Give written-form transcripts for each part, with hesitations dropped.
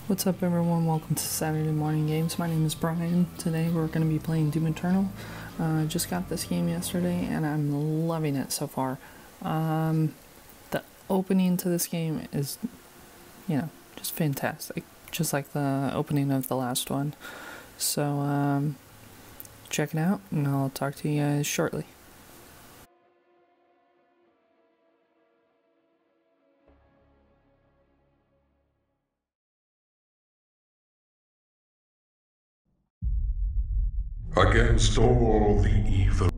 What's up everyone, welcome to Saturday Morning Games. My name is Brian. Today we're going to be playing Doom Eternal. Just got this game yesterday and I'm loving it so far. The opening to this game is, just fantastic. Just like the opening of the last one. So, check it out and I'll talk to you guys shortly. Against all the evil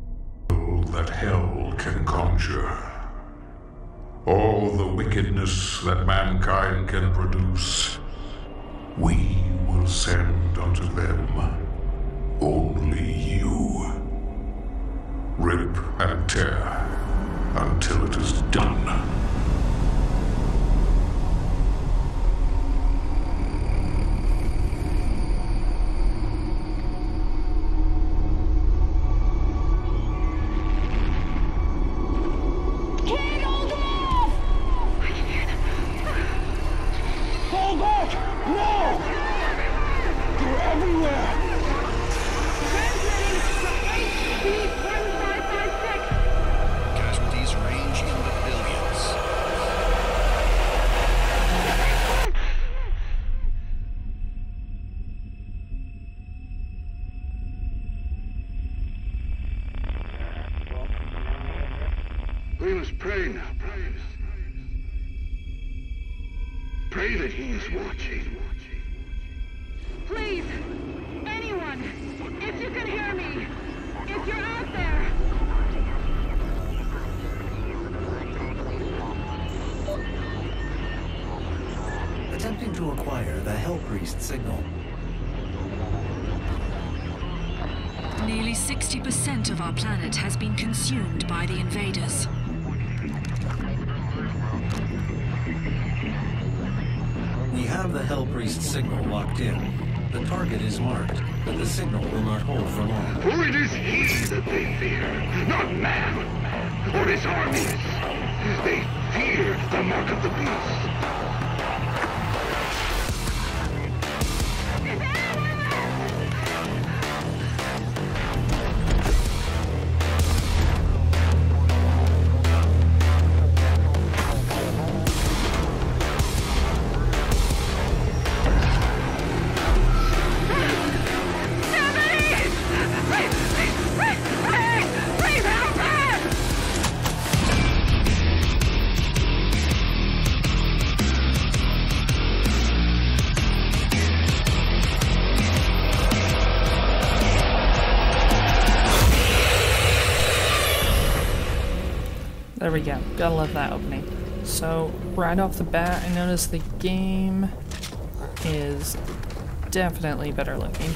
that hell can conjure, all the wickedness that mankind can produce, we will send unto them only you. Rip and tear until it is done. We must pray now, brothers. Pray that he is watching. Please, anyone, if you can hear me, if you're out there. Attempting to acquire the Hellpriest signal. Nearly 60% of our planet has been consumed by the invaders. We have the Hellpriest signal locked in. The target is marked, but the signal will not hold for long. For it is he that they fear, not man, or his armies. They fear the mark of the beast. There we go. Gotta love that opening. So, right off the bat, I noticed the game is definitely better looking.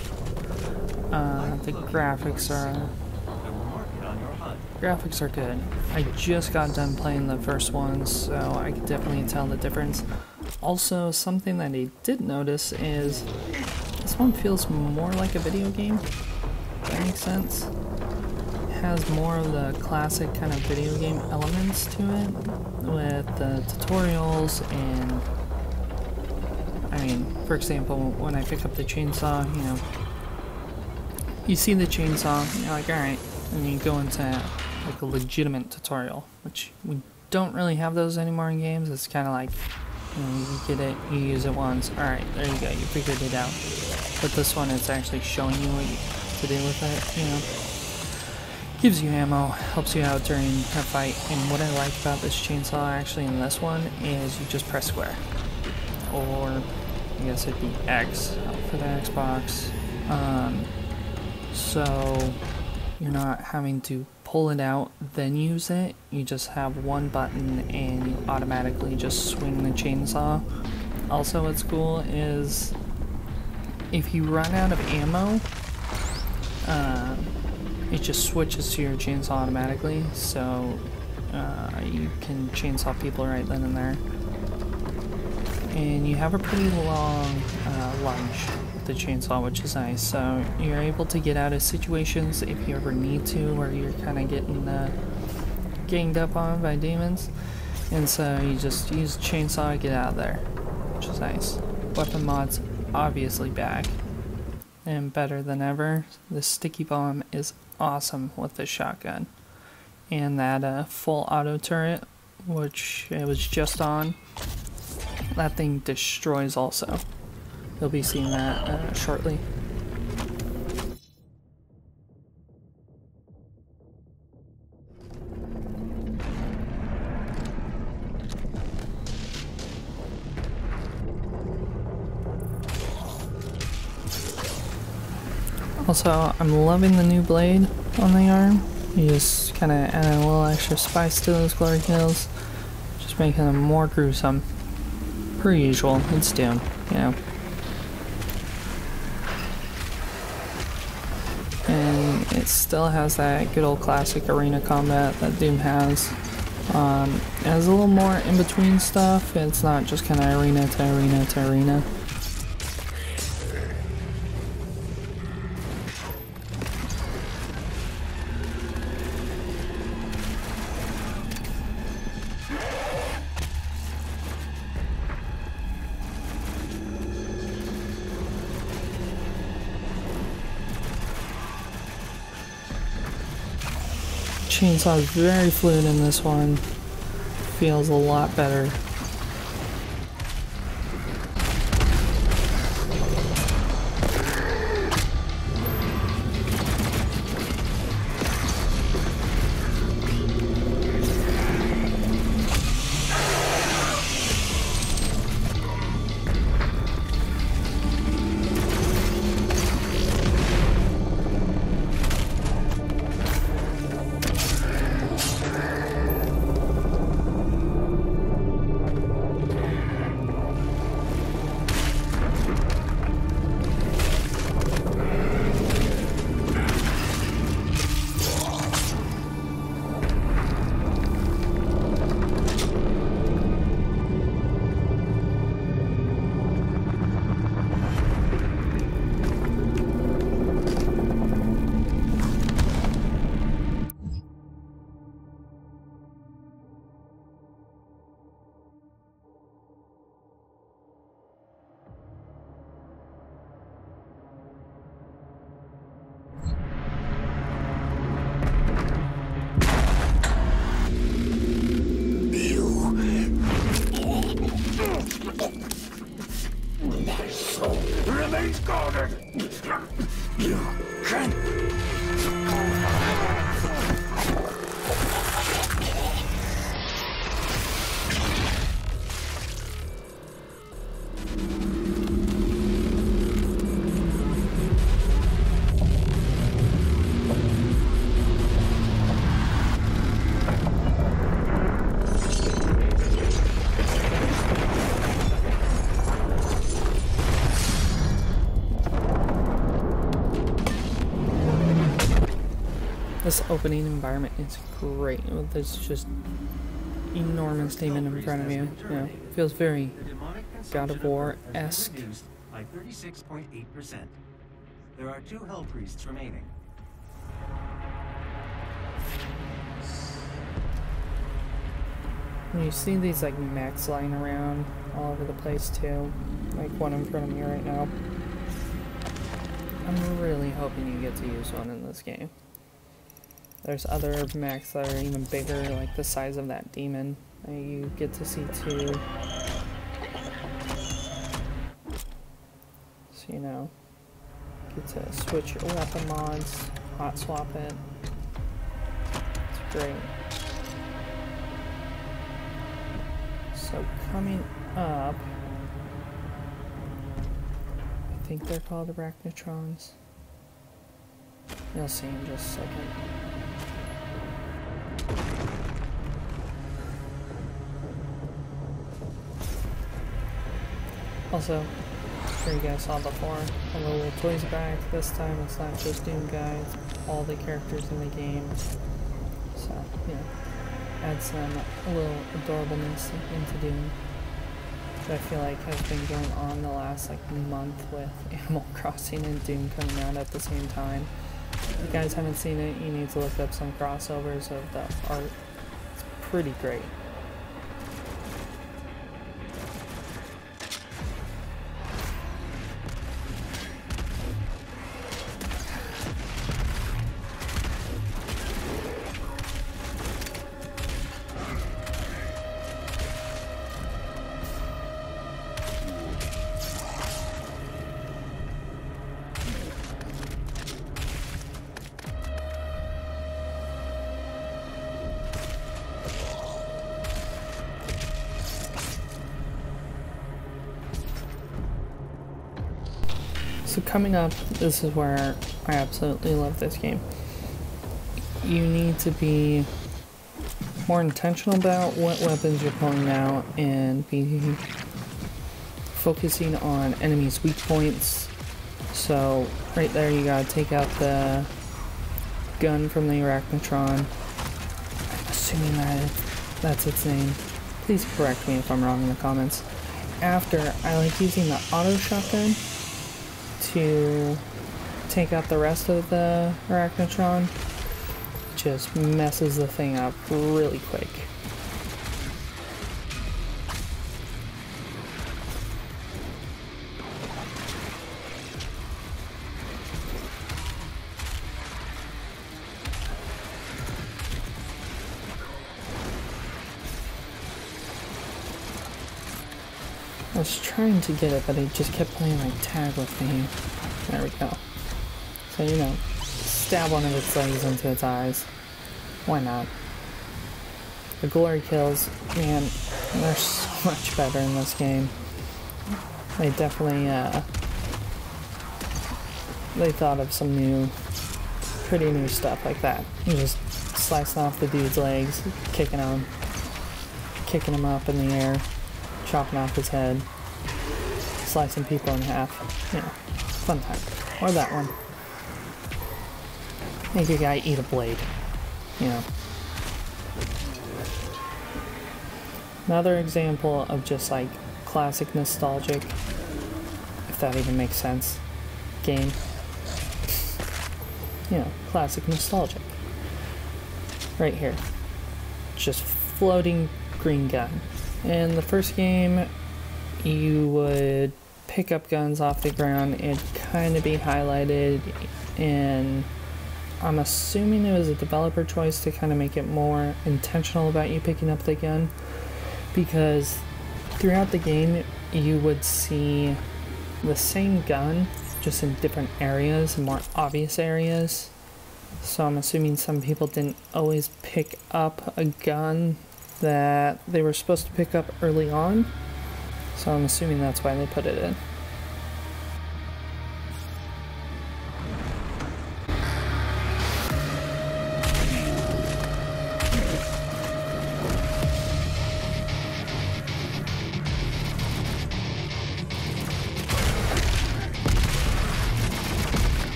The graphics are good. I just got done playing the first one, so I could definitely tell the difference. Also, something that I did notice is this one feels more like a video game. If that makes sense. Has more of the classic kind of video game elements to it, with the tutorials and, for example, when I pick up the chainsaw, you see the chainsaw, and you're like, alright, and you go into like a legitimate tutorial, which we don't really have those anymore in games. It's kind of like, you get it, you use it once, alright, there you go, you figured it out. But this one, it's actually showing you what to do with it, Gives you ammo, helps you out during a fight, and what I like about this chainsaw actually in this one is you just press square. Or, I guess it'd be X for the Xbox. So, you're not having to pull it out, then use it. You just have one button and you automatically just swing the chainsaw. Also what's cool is, if you run out of ammo, it just switches to your chainsaw automatically, so you can chainsaw people right then and there. And you have a pretty long lunge with the chainsaw, which is nice, so you're able to get out of situations if you ever need to, where you're kind of getting ganged up on by demons. And so you just use chainsaw to get out of there, which is nice. weapon mod's obviously back and better than ever. The sticky bomb is awesome with the shotgun. And that full auto turret, which it was just on, that thing destroys also. You'll be seeing that shortly. Also, I'm loving the new blade on the arm. You just kind of add a little extra spice to those glory kills, just making them more gruesome. Per usual, it's Doom, you know. And it still has that good old classic arena combat that Doom has. It has a little more in-between stuff. It's not just kind of arena to arena to arena. Chainsaw is very fluid in this one. Feels a lot better. Remains guarded. You can't. This opening environment is great. There's just enormous demon in front of you. You know, feels very God of War-esque. By 36.8%. There are 2 Hell Priests remaining. And you see these like mechs lying around all over the place too, like one in front of me right now. I'm really hoping you get to use one in this game. There's other mechs that are even bigger, like the size of that demon, that you get to see too. So, you know, get to switch your weapon mods, hot swap it. It's great. So coming up, I think they're called Arachnotrons. You'll see in just a second. Also, I'm sure you guys saw before, a little toys back. This time it's not just Doom Guy, it's all the characters in the game. So, you know, add some a little adorableness into Doom, which I feel like has been going on the last like month with Animal Crossing and Doom coming out at the same time. If you guys haven't seen it, you need to look up some crossovers of the art. It's pretty great. So coming up, this is where I absolutely love this game. You need to be more intentional about what weapons you're pulling out and be focusing on enemies' weak points. So right there you gotta take out the gun from the Arachnotron. I'm assuming that's its name. Please correct me if I'm wrong in the comments. After, I like using the auto shotgun to take out the rest of the Arachnotron. Just messes the thing up really quick. I was trying to get it, but it just kept playing like tag with me. There we go. So, you know, stab one of its legs into its eyes. Why not? The glory kills, man, they're so much better in this game. They definitely, they thought of some pretty new stuff like that. You just slicing off the dude's legs, kicking him up in the air, chopping off his head, slicing people in half. You know, fun time. Or that one. Make a guy eat a blade. You know. Another example of just like classic nostalgic, if that even makes sense, game. You know, classic nostalgic. Right here. Just floating green gun. In the first game, you would pick up guns off the ground and kind of be highlighted, and I'm assuming it was a developer choice to kind of make it more intentional about you picking up the gun, because throughout the game you would see the same gun just in different areas, more obvious areas. So I'm assuming some people didn't always pick up a gun that they were supposed to pick up early on. So I'm assuming that's why they put it in.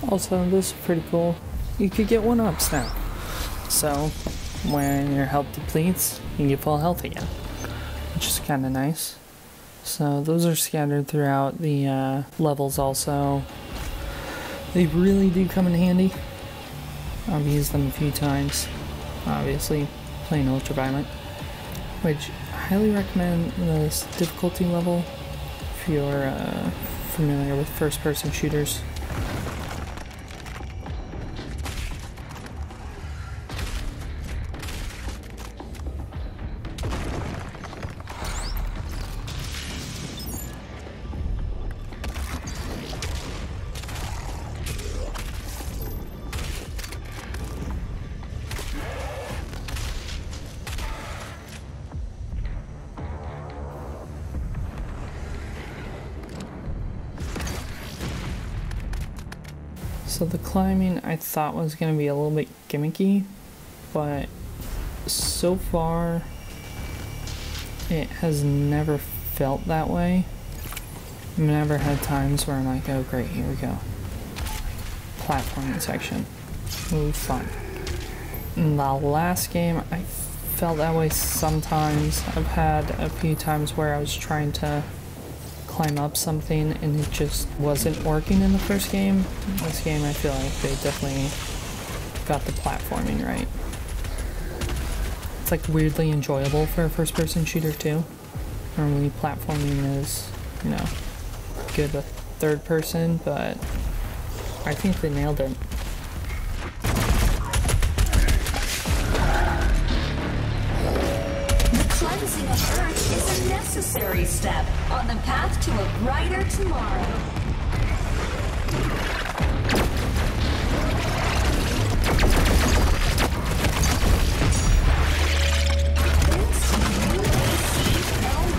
Also, this is pretty cool. You could get 1-ups now. So, when your health depletes, you get full health again, which is kind of nice. So those are scattered throughout the levels also. They really do come in handy. I've used them a few times, obviously playing Ultraviolent, which I highly recommend this difficulty level if you're familiar with first-person shooters. So the climbing I thought was going to be a little bit gimmicky, but so far it has never felt that way. I've never had times where I'm like, oh great, here we go. Platforming section. Ooh, fun. In the last game I felt that way sometimes. I've had a few times where I was trying to climb up something and it just wasn't working in the first game. In this game I feel like they definitely got the platforming right. It's like weirdly enjoyable for a first person shooter too. Normally platforming is, you know, good with third person, but I think they nailed it. Cleansing of Earth is a necessary step on the path to a brighter tomorrow.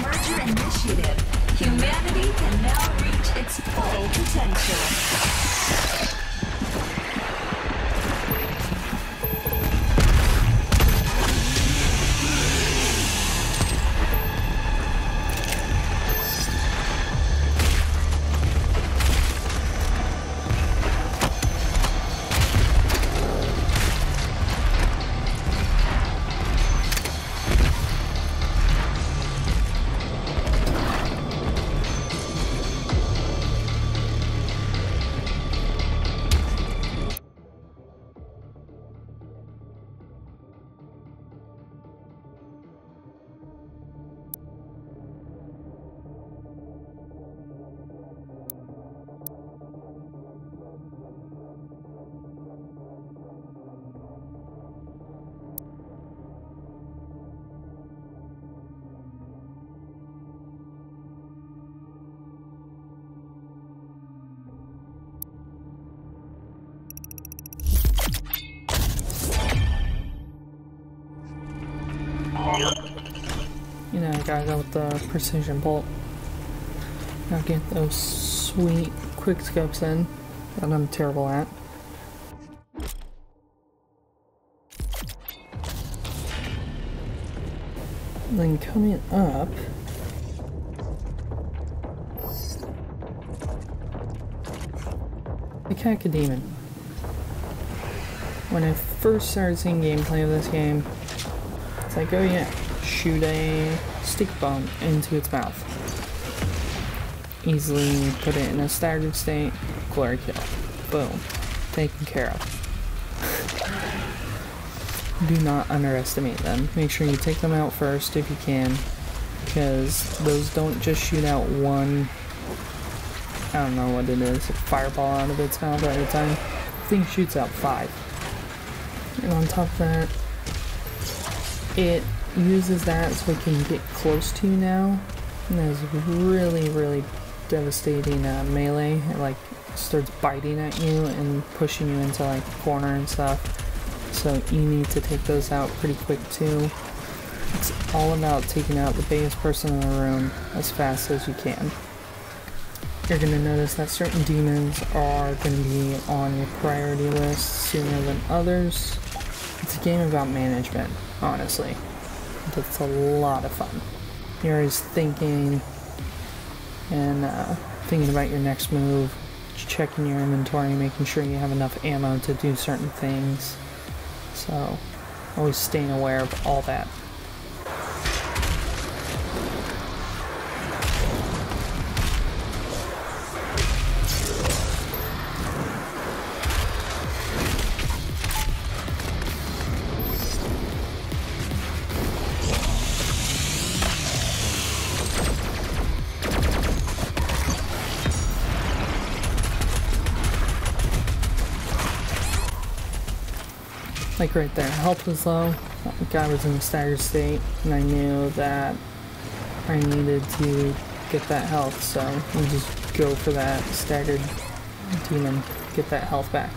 Merger Initiative. Humanity can now reach its full potential. You know, gotta go with the precision bolt. Now get those sweet quick scopes in that I'm terrible at. Then coming up, the Cacodemon. When I first started seeing gameplay of this game, it's like, oh yeah, shoot a stick bomb into its mouth. Easily put it in a staggered state, glory kill. Boom. Taken care of. Do not underestimate them. Make sure you take them out first if you can, because those don't just shoot out one, I don't know what it is, a fireball out of its mouth at a time. The thing shoots out 5. And on top of that, it uses that so it can get close to you now. And that is really, really devastating melee. It like starts biting at you and pushing you into like the corner and stuff. So you need to take those out pretty quick too. It's all about taking out the biggest person in the room as fast as you can. You're going to notice that certain demons are going to be on your priority list sooner than others. It's a game about management, honestly. It's a lot of fun. You're always thinking and thinking about your next move, checking your inventory, making sure you have enough ammo to do certain things. So always staying aware of all that. Like right there, health was low, guy was in a staggered state, and I knew that I needed to get that health, so we just go for that staggered demon, get that health back.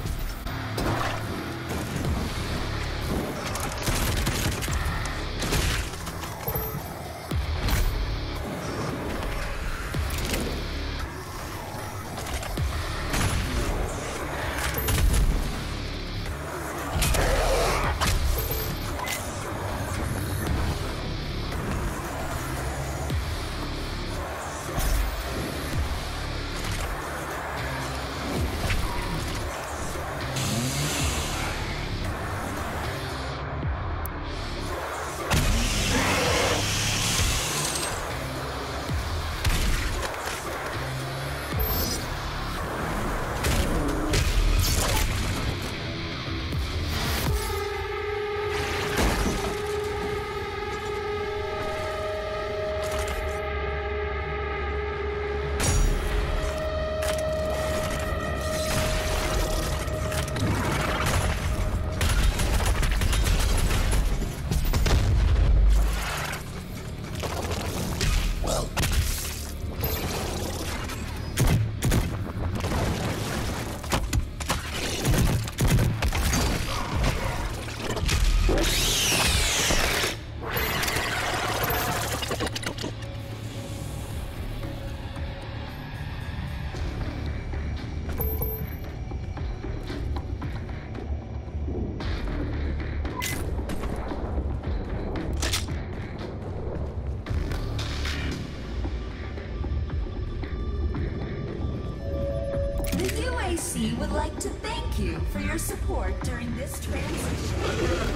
Would like to thank you for your support during this transition.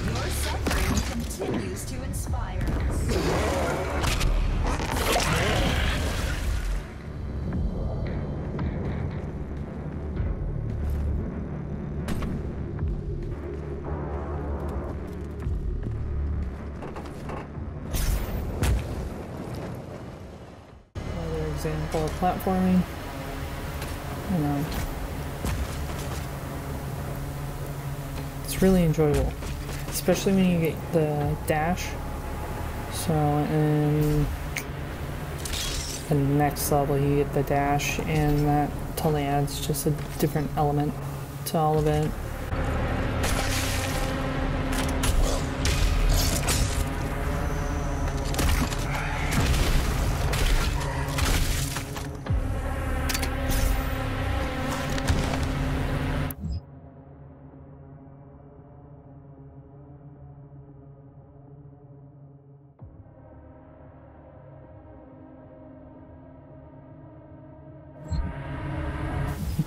Your suffering continues to inspire us. Another example of platforming. You know, it's really enjoyable, especially when you get the dash. So in the next level you get the dash, and that totally adds just a different element to all of it.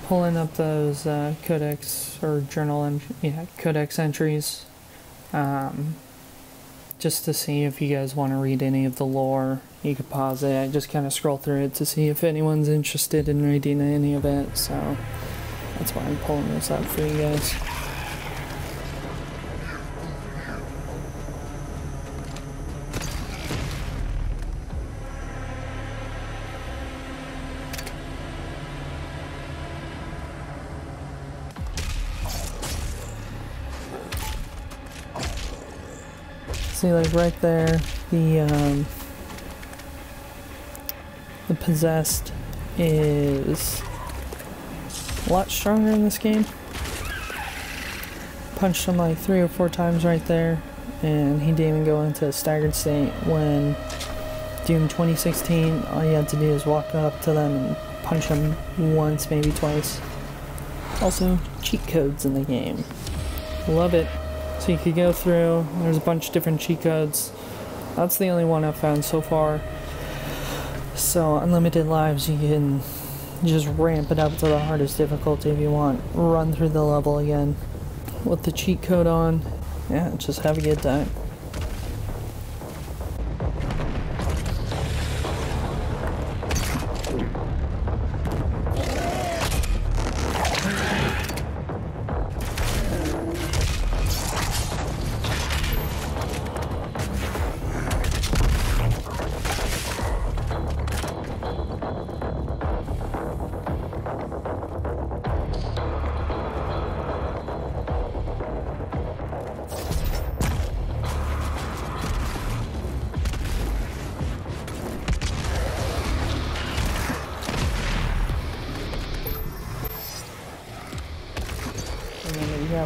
Pulling up those codex or journal codex entries, just to see if you guys want to read any of the lore. You could pause it. I just kind of scroll through it to see if anyone's interested in reading any of it. So that's why I'm pulling this up for you guys. See, like right there, the possessed is a lot stronger in this game. Punched him like 3 or 4 times right there, and he didn't even go into a staggered state. When Doom 2016, all you had to do is walk up to them and punch them once, maybe twice. Also, cheat codes in the game. Love it. So you could go through, there's a bunch of different cheat codes. That's the only one I've found so far. So unlimited lives, you can just ramp it up to the hardest difficulty if you want. Run through the level again with the cheat code on, yeah, just have a good time.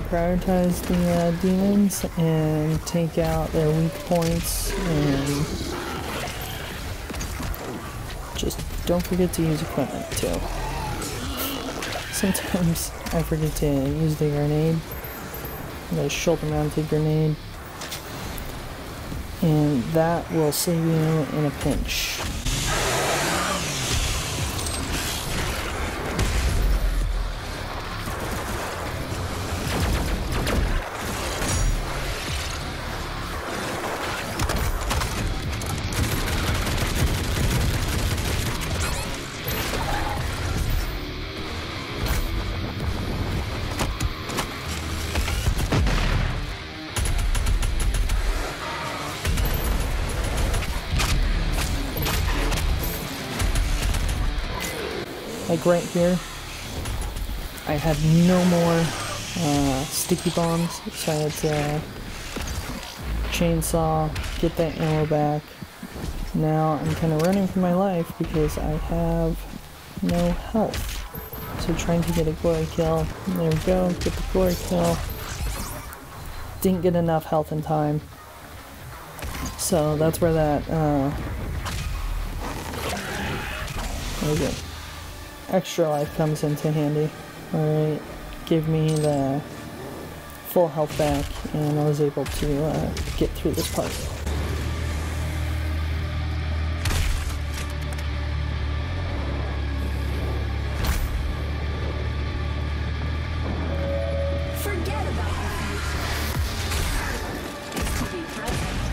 Prioritize the demons and take out their weak points, and just don't forget to use equipment too. Sometimes I forget to use the grenade, the shoulder mounted grenade, and that will save you in a pinch. Like right here, I had no more sticky bombs, so I had to chainsaw, get that ammo back. Now I'm kind of running for my life because I have no health. So trying to get a glory kill. There we go, get the glory kill. Didn't get enough health in time. So that's where that, there we go. Extra life comes into handy. Alright, gave me the full health back, and I was able to get through this part. Forget about the future. It's to be present.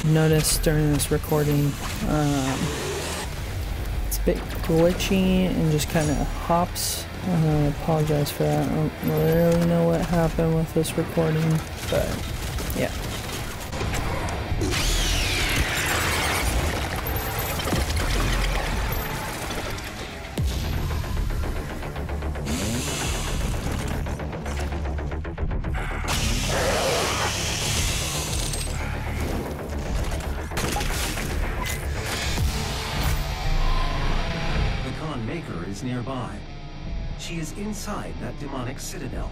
Noticed during this recording, it's a bit glitchy and just kind of hops. I apologize for that. I don't really know what happened with this recording, but yeah. She is inside that demonic citadel.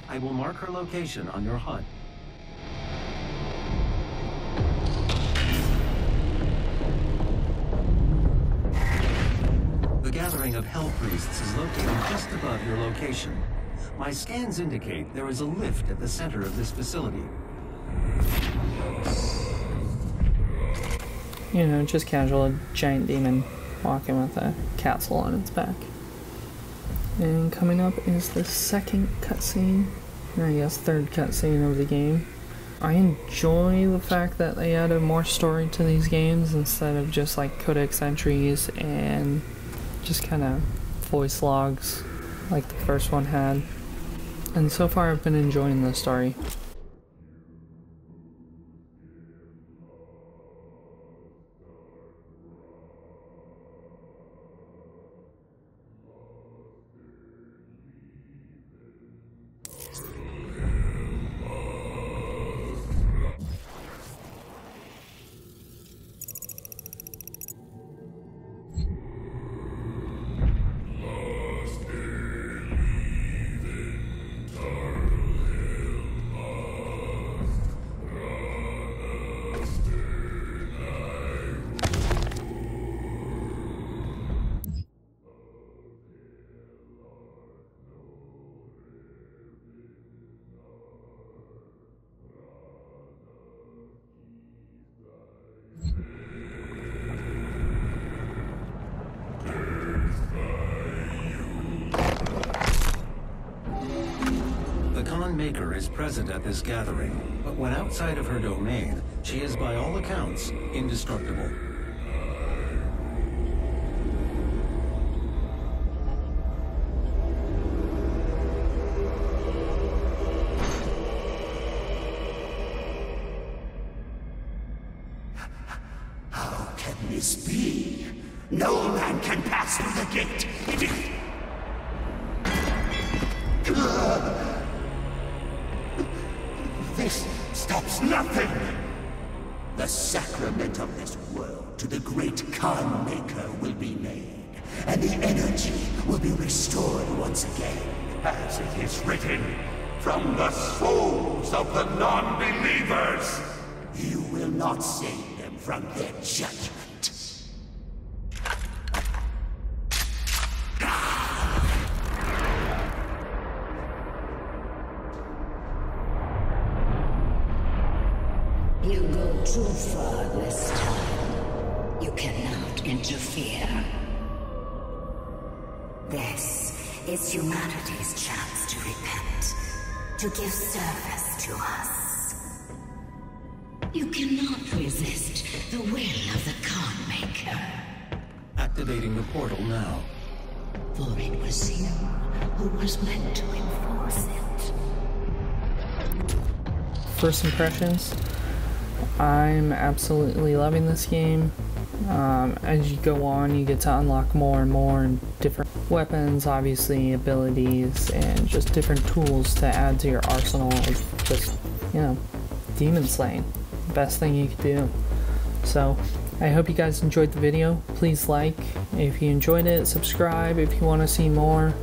I will mark her location on your HUD. The gathering of Hell Priests is located just above your location. My scans indicate there is a lift at the center of this facility. You know, just casual, a giant demon walking with a castle on its back. And coming up is the second cutscene, or I guess third cutscene of the game. I enjoy the fact that they added more story to these games instead of just like codex entries and just kind of voice logs like the first one had. And so far I've been enjoying the story. Maker is present at this gathering, but when outside of her domain, she is by all accounts indestructible. How can this be? No man can pass through the gate. This stops nothing! The sacrament of this world to the great Khan Maker will be made, and the energy will be restored once again. As it is written, from the souls of the non-believers, you will not save them from their judgment. You go too far this time. You cannot interfere. This is humanity's chance to repent, to give service to us. You cannot resist the will of the Khan Maker. Activating the portal now. For it was you who was meant to enforce it. First impressions, I'm absolutely loving this game. As you go on, you get to unlock more and more and different weapons, obviously abilities, and just different tools to add to your arsenal of just, you know, demon slaying. Best thing you could do. So I hope you guys enjoyed the video. Please like if you enjoyed it, subscribe if you want to see more.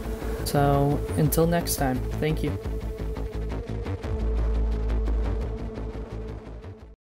So until next time, thank you.